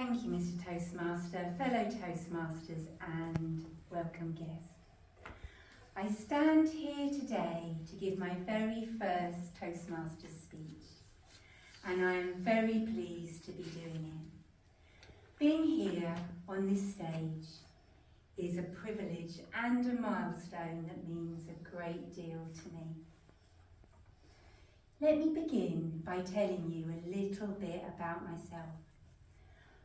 Thank you, Mr. Toastmaster, fellow Toastmasters and welcome guests. I stand here today to give my very first Toastmasters speech, and I am very pleased to be doing it. Being here on this stage is a privilege and a milestone that means a great deal to me. Let me begin by telling you a little bit about myself.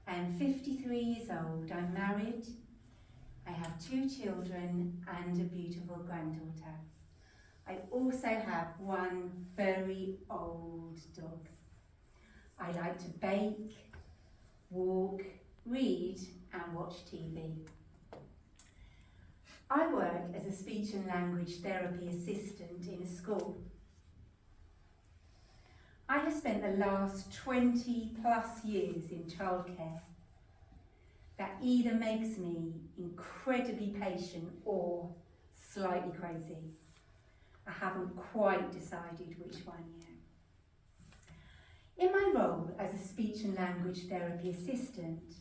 I am 53 years old, I'm married, I have 2 children and a beautiful granddaughter. I also have one very old dog. I like to bake, walk, read and watch TV. I work as a speech and language therapy assistant in a school. I have spent the last 20 plus years in childcare. That either makes me incredibly patient or slightly crazy. I haven't quite decided which one yet. In my role as a speech and language therapy assistant,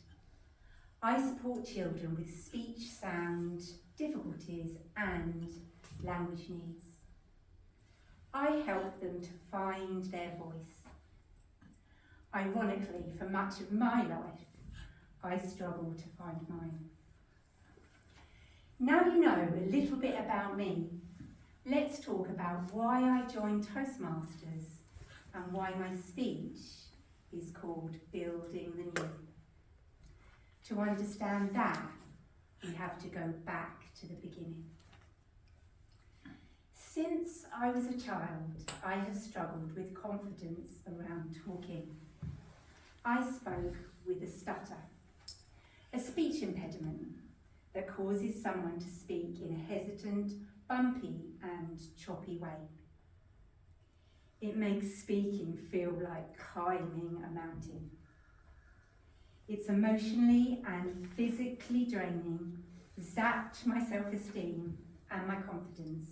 I support children with speech, sound, difficulties and language needs. I help them to find their voice. Ironically, for much of my life, I struggle to find mine. Now you know a little bit about me, let's talk about why I joined Toastmasters and why my speech is called Building the New. To understand that, we have to go back to the beginning. Since I was a child, I have struggled with confidence around talking. I spoke with a stutter, a speech impediment that causes someone to speak in a hesitant, bumpy and choppy way. It makes speaking feel like climbing a mountain. It's emotionally and physically draining, zapped my self-esteem and my confidence.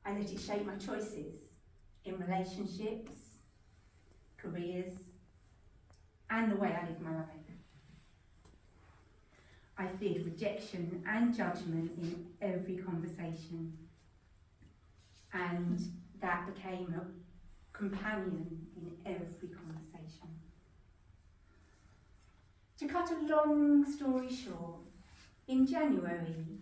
I let it shape my choices in relationships, careers, and the way I live my life. I feared rejection and judgment in every conversation, and that became a companion in every conversation. To cut a long story short, in January,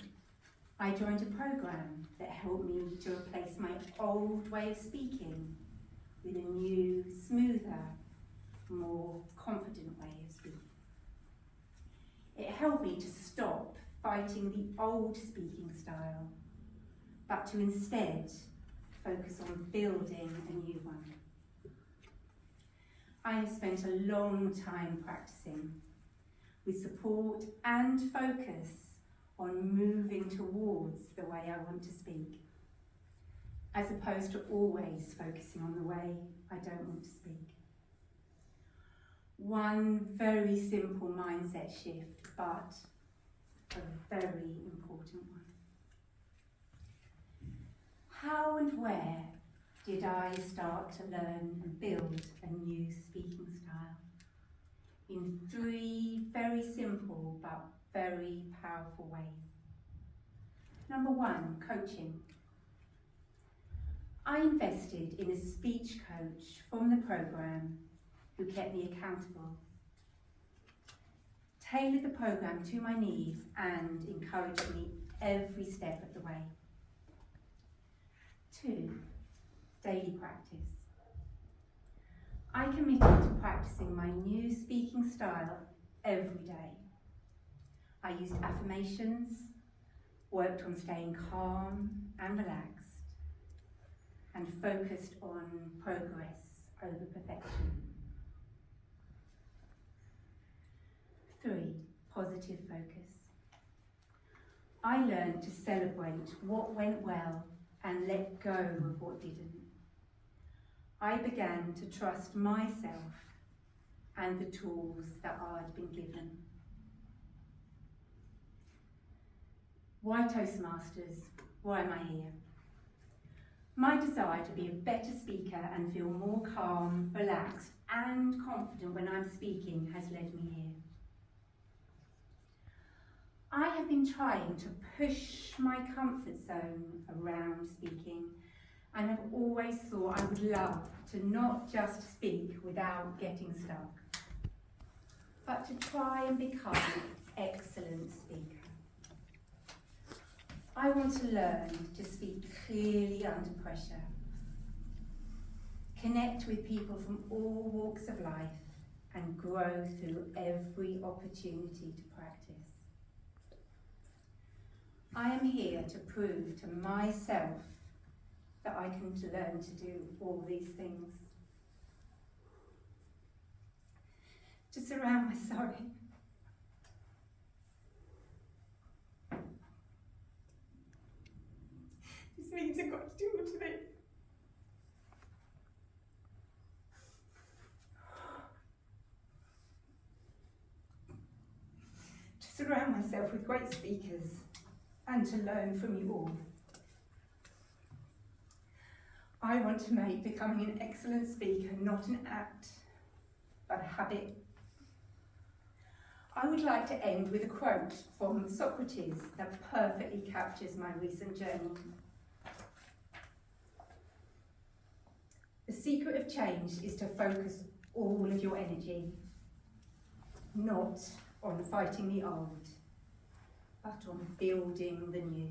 I joined a programme that helped me to replace my old way of speaking with a new, smoother, more confident way of speaking. It helped me to stop fighting the old speaking style, but to instead focus on building a new one. I have spent a long time practicing with support and focus on moving towards the way I want to speak, as opposed to always focusing on the way I don't want to speak. One very simple mindset shift, but a very important one. How and where did I start to learn and build a new speaking style? In 3 very simple but very powerful ways. Number 1, coaching. I invested in a speech coach from the programme who kept me accountable, tailored the programme to my needs and encouraged me every step of the way. 2, daily practice. I committed to practicing my new speaking style every day. I used affirmations, worked on staying calm and relaxed, and focused on progress over perfection. 3, positive focus. I learned to celebrate what went well and let go of what didn't. I began to trust myself and the tools that I'd been given. Why Toastmasters? Why am I here? My desire to be a better speaker and feel more calm, relaxed and confident when I'm speaking has led me here. I have been trying to push my comfort zone around speaking, and have always thought I would love to not just speak without getting stuck, but to try and become an excellent speaker. I want to learn to speak clearly under pressure, connect with people from all walks of life, and grow through every opportunity to practice. I am here to prove to myself that I can learn to do all these things. To surround myself. This means I've got to do all today. To surround myself with great speakers and to learn from you all. I want to make becoming an excellent speaker not an act, but a habit. I would like to end with a quote from Socrates that perfectly captures my recent journey. The secret of change is to focus all of your energy, not on fighting the old, but on building the new.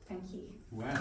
Thank you. Wow.